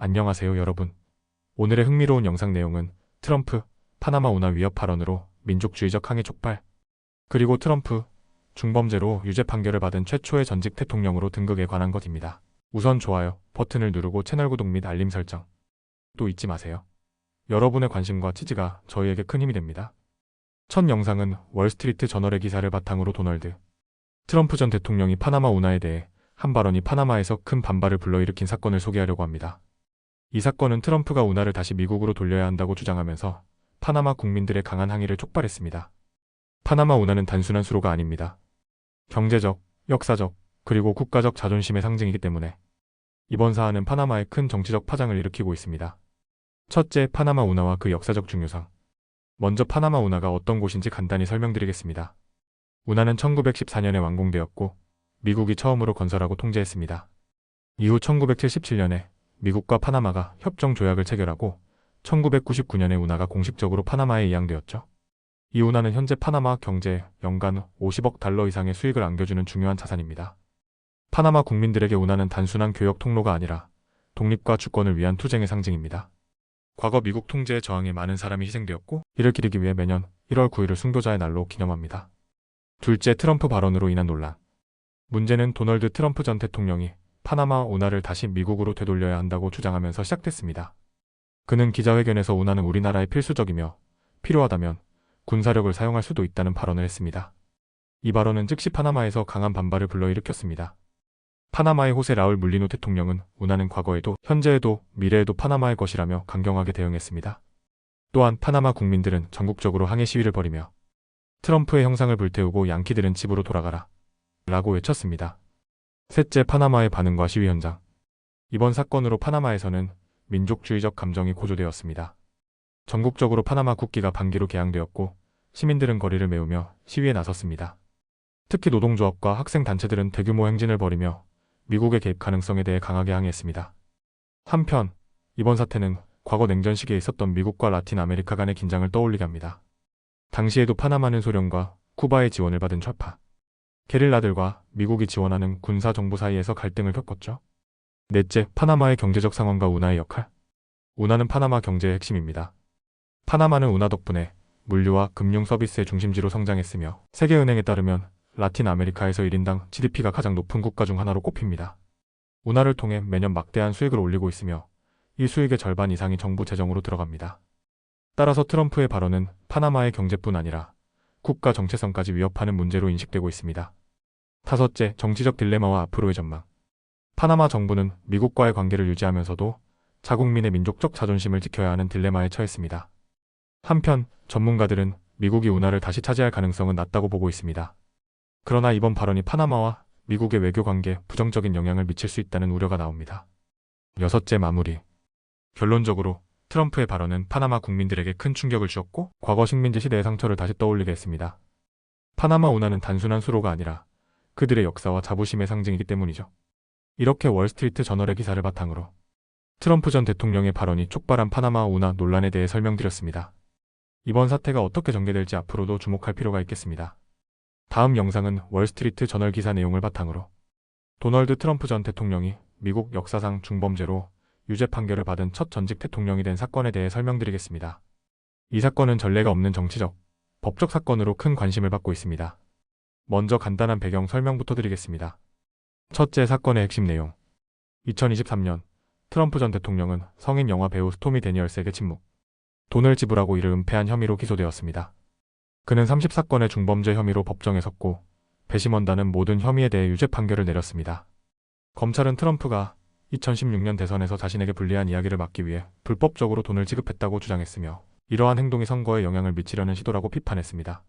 안녕하세요 여러분. 오늘의 흥미로운 영상 내용은 트럼프, 파나마 운하 위협 발언으로 민족주의적 항의 촉발, 그리고 트럼프, 중범죄로 유죄 판결을 받은 최초의 전직 대통령으로 등극에 관한 것입니다. 우선 좋아요 버튼을 누르고 채널 구독 및 알림 설정 또 잊지 마세요. 여러분의 관심과 지지가 저희에게 큰 힘이 됩니다. 첫 영상은 월스트리트 저널의 기사를 바탕으로 도널드 트럼프 전 대통령이 파나마 운하에 대해 한 발언이 파나마에서 큰 반발을 불러일으킨 사건을 소개하려고 합니다. 이 사건은 트럼프가 운하를 다시 미국으로 돌려야 한다고 주장하면서 파나마 국민들의 강한 항의를 촉발했습니다. 파나마 운하는 단순한 수로가 아닙니다. 경제적, 역사적, 그리고 국가적 자존심의 상징이기 때문에 이번 사안은 파나마에 큰 정치적 파장을 일으키고 있습니다. 첫째, 파나마 운하와 그 역사적 중요성. 먼저 파나마 운하가 어떤 곳인지 간단히 설명드리겠습니다. 운하는 1914년에 완공되었고 미국이 처음으로 건설하고 통제했습니다. 이후 1977년에 미국과 파나마가 협정 조약을 체결하고 1999년에 운하가 공식적으로 파나마에 이양되었죠. 이 운하는 현재 파나마 경제에 연간 50억 달러 이상의 수익을 안겨주는 중요한 자산입니다. 파나마 국민들에게 운하는 단순한 교역 통로가 아니라 독립과 주권을 위한 투쟁의 상징입니다. 과거 미국 통제에 저항해 많은 사람이 희생되었고 이를 기리기 위해 매년 1월 9일을 순교자의 날로 기념합니다. 둘째, 트럼프 발언으로 인한 논란. 문제는 도널드 트럼프 전 대통령이 파나마 운하를 다시 미국으로 되돌려야 한다고 주장하면서 시작됐습니다. 그는 기자회견에서 운하는 우리나라에 필수적이며 필요하다면 군사력을 사용할 수도 있다는 발언을 했습니다. 이 발언은 즉시 파나마에서 강한 반발을 불러일으켰습니다. 파나마의 호세 라울 물리노 대통령은 운하는 과거에도 현재에도 미래에도 파나마의 것이라며 강경하게 대응했습니다. 또한 파나마 국민들은 전국적으로 항해 시위를 벌이며 트럼프의 형상을 불태우고 양키들은 집으로 돌아가라 라고 외쳤습니다. 셋째, 파나마의 반응과 시위 현장. 이번 사건으로 파나마에서는 민족주의적 감정이 고조되었습니다. 전국적으로 파나마 국기가 반기로 개양되었고 시민들은 거리를 메우며 시위에 나섰습니다. 특히 노동조합과 학생단체들은 대규모 행진을 벌이며 미국의 개입 가능성에 대해 강하게 항의했습니다. 한편 이번 사태는 과거 냉전 시기에 있었던 미국과 라틴 아메리카 간의 긴장을 떠올리게 합니다. 당시에도 파나마는 소련과 쿠바의 지원을 받은 좌파 게릴라들과 미국이 지원하는 군사 정부 사이에서 갈등을 겪었죠. 넷째, 파나마의 경제적 상황과 운하의 역할. 운하는 파나마 경제의 핵심입니다. 파나마는 운하 덕분에 물류와 금융 서비스의 중심지로 성장했으며 세계은행에 따르면 라틴 아메리카에서 1인당 GDP가 가장 높은 국가 중 하나로 꼽힙니다. 운하를 통해 매년 막대한 수익을 올리고 있으며 이 수익의 절반 이상이 정부 재정으로 들어갑니다. 따라서 트럼프의 발언은 파나마의 경제뿐 아니라 국가 정체성까지 위협하는 문제로 인식되고 있습니다. 다섯째, 정치적 딜레마와 앞으로의 전망. 파나마 정부는 미국과의 관계를 유지하면서도 자국민의 민족적 자존심을 지켜야 하는 딜레마에 처했습니다. 한편 전문가들은 미국이 운하를 다시 차지할 가능성은 낮다고 보고 있습니다. 그러나 이번 발언이 파나마와 미국의 외교 관계에 부정적인 영향을 미칠 수 있다는 우려가 나옵니다. 여섯째, 마무리. 결론적으로 트럼프의 발언은 파나마 국민들에게 큰 충격을 주었고 과거 식민지 시대의 상처를 다시 떠올리게 했습니다. 파나마 운하는 단순한 수로가 아니라 그들의 역사와 자부심의 상징이기 때문이죠. 이렇게 월스트리트 저널의 기사를 바탕으로 트럼프 전 대통령의 발언이 촉발한 파나마 운하 논란에 대해 설명드렸습니다. 이번 사태가 어떻게 전개될지 앞으로도 주목할 필요가 있겠습니다. 다음 영상은 월스트리트 저널 기사 내용을 바탕으로 도널드 트럼프 전 대통령이 미국 역사상 중범죄로 유죄 판결을 받은 첫 전직 대통령이 된 사건에 대해 설명드리겠습니다. 이 사건은 전례가 없는 정치적, 법적 사건으로 큰 관심을 받고 있습니다. 먼저 간단한 배경 설명부터 드리겠습니다. 첫째, 사건의 핵심 내용. 2023년 트럼프 전 대통령은 성인 영화 배우 스토미 데니얼스에게 침묵, 돈을 지불하고 이를 은폐한 혐의로 기소되었습니다. 그는 34건의 중범죄 혐의로 법정에 섰고 배심원단은 모든 혐의에 대해 유죄 판결을 내렸습니다. 검찰은 트럼프가 2016년 대선에서 자신에게 불리한 이야기를 막기 위해 불법적으로 돈을 지급했다고 주장했으며 이러한 행동이 선거에 영향을 미치려는 시도라고 비판했습니다.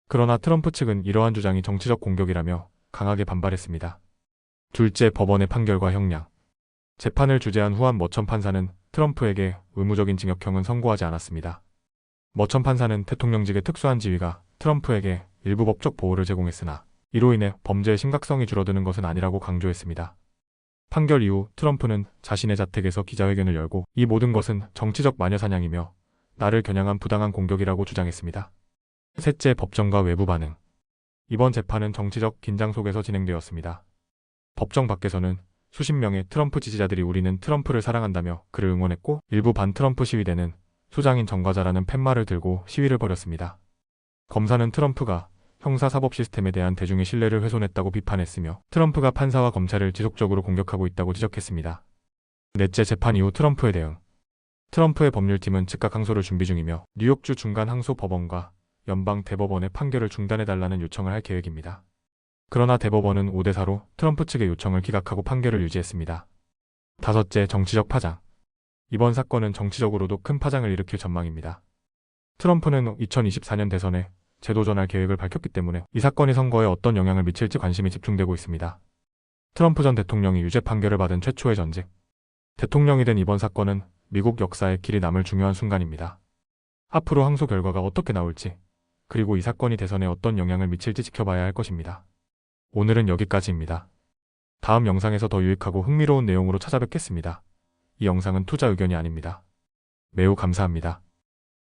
그러나 트럼프 측은 이러한 주장이 정치적 공격이라며 강하게 반발했습니다. 둘째, 법원의 판결과 형량. 재판을 주재한 후안 머천 판사는 트럼프에게 의무적인 징역형은 선고하지 않았습니다. 머천 판사는 대통령직의 특수한 지위가 트럼프에게 일부 법적 보호를 제공했으나 이로 인해 범죄의 심각성이 줄어드는 것은 아니라고 강조했습니다. 판결 이후 트럼프는 자신의 자택에서 기자회견을 열고 이 모든 것은 정치적 마녀사냥이며 나를 겨냥한 부당한 공격이라고 주장했습니다. 셋째, 법정과 외부 반응. 이번 재판은 정치적 긴장 속에서 진행되었습니다. 법정 밖에서는 수십 명의 트럼프 지지자들이 우리는 트럼프를 사랑한다며 그를 응원했고, 일부 반트럼프 시위대는 수장인 전과자라는 팻말을 들고 시위를 벌였습니다. 검사는 트럼프가 형사사법 시스템에 대한 대중의 신뢰를 훼손했다고 비판했으며, 트럼프가 판사와 검찰을 지속적으로 공격하고 있다고 지적했습니다. 넷째 재판 이후 트럼프의 대응. 트럼프의 법률팀은 즉각 항소를 준비 중이며, 뉴욕주 중간항소법원과 연방 대법원의 판결을 중단해달라는 요청을 할 계획입니다. 그러나 대법원은 5대4로 트럼프 측의 요청을 기각하고 판결을 유지했습니다. 다섯째, 정치적 파장. 이번 사건은 정치적으로도 큰 파장을 일으킬 전망입니다. 트럼프는 2024년 대선에 재도전할 계획을 밝혔기 때문에 이 사건이 선거에 어떤 영향을 미칠지 관심이 집중되고 있습니다. 트럼프 전 대통령이 유죄 판결을 받은 최초의 전직 대통령이 된 이번 사건은 미국 역사에 길이 남을 중요한 순간입니다. 앞으로 항소 결과가 어떻게 나올지, 그리고 이 사건이 대선에 어떤 영향을 미칠지 지켜봐야 할 것입니다. 오늘은 여기까지입니다. 다음 영상에서 더 유익하고 흥미로운 내용으로 찾아뵙겠습니다. 이 영상은 투자 의견이 아닙니다. 매우 감사합니다.